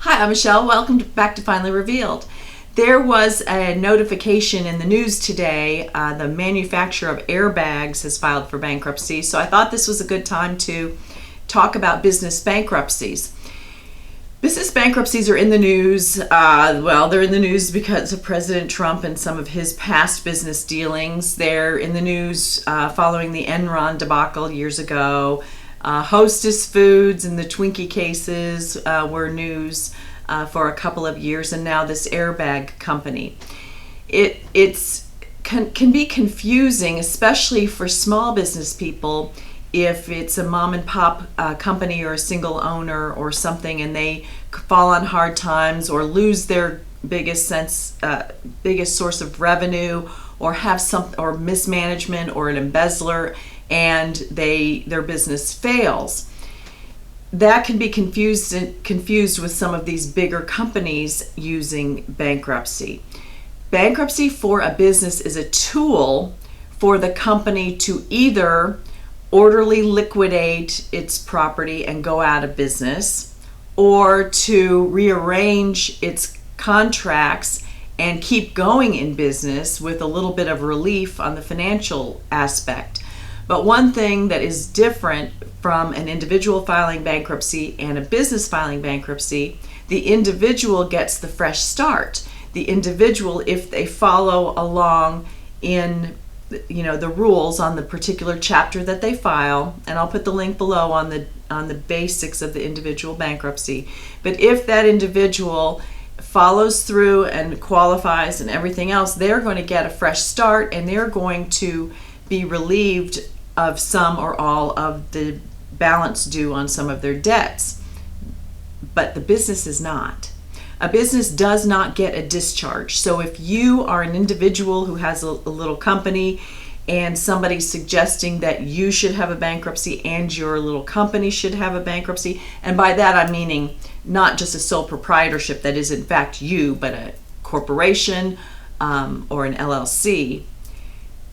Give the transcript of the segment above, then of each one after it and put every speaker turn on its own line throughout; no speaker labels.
Hi, I'm Michelle. Welcome back to Finally Revealed. There was a notification in the news today. The manufacturer of airbags has filed for bankruptcy, so I thought this was a good time to talk about business bankruptcies. Business bankruptcies are in the news. They're in the news because of President Trump and some of his past business dealings. They're in the news following the Enron debacle years ago. Hostess Foods and the Twinkie cases were news for a couple of years, and now this airbag company. It can be confusing, especially for small business people, if it's a mom and pop company or a single owner or something, and they fall on hard times or lose their biggest source of revenue, or have or mismanagement or an embezzler, and their business fails. That can be confused with some of these bigger companies using bankruptcy. Bankruptcy for a business is a tool for the company to either orderly liquidate its property and go out of business, or to rearrange its contracts and keep going in business with a little bit of relief on the financial aspect. But one thing that is different from an individual filing bankruptcy and a business filing bankruptcy, the individual gets the fresh start. The individual, if they follow along in the rules on the particular chapter that they file, and I'll put the link below on the basics of the individual bankruptcy. But if that individual follows through and qualifies and everything else, they're going to get a fresh start, and they're going to be relieved of some or all of the balance due on some of their debts. But the business is not. A business does not get a discharge. So if you are an individual who has a little company and somebody's suggesting that you should have a bankruptcy and your little company should have a bankruptcy, and by that I'm meaning not just a sole proprietorship that is in fact you, but a corporation or an LLC,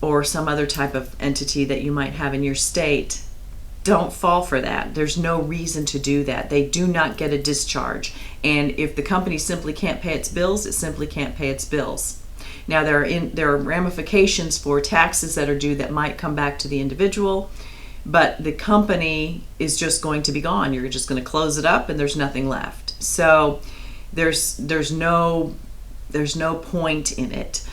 or some other type of entity that you might have in your state, don't fall for that. There's no reason to do that. They do not get a discharge. And if the company simply can't pay its bills, it simply can't pay its bills. Now there are ramifications for taxes that are due that might come back to the individual, but the company is just going to be gone. You're just going to close it up and there's nothing left. So there's no point in it.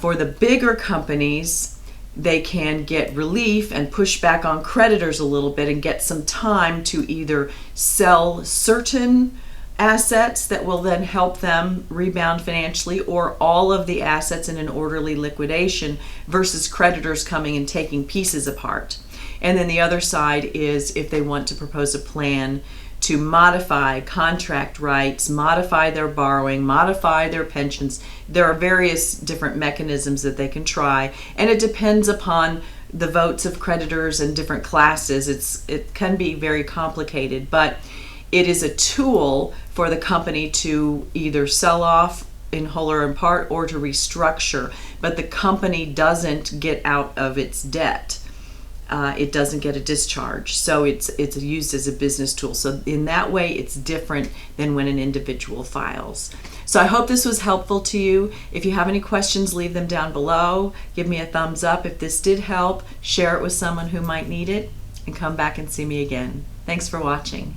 For the bigger companies, they can get relief and push back on creditors a little bit and get some time to either sell certain assets that will then help them rebound financially, or all of the assets in an orderly liquidation versus creditors coming and taking pieces apart. And then the other side is if they want to propose a plan to modify contract rights, modify their borrowing, modify their pensions. There are various different mechanisms that they can try, and it depends upon the votes of creditors and different classes. It can be very complicated, but it is a tool for the company to either sell off in whole or in part, or to restructure, but the company doesn't get out of its debt. It doesn't get a discharge, so it's used as a business tool. So in that way, it's different than when an individual files. So I hope this was helpful to you. If you have any questions, leave them down below. Give me a thumbs up if this did help. Share it with someone who might need it, and come back and see me again. Thanks for watching.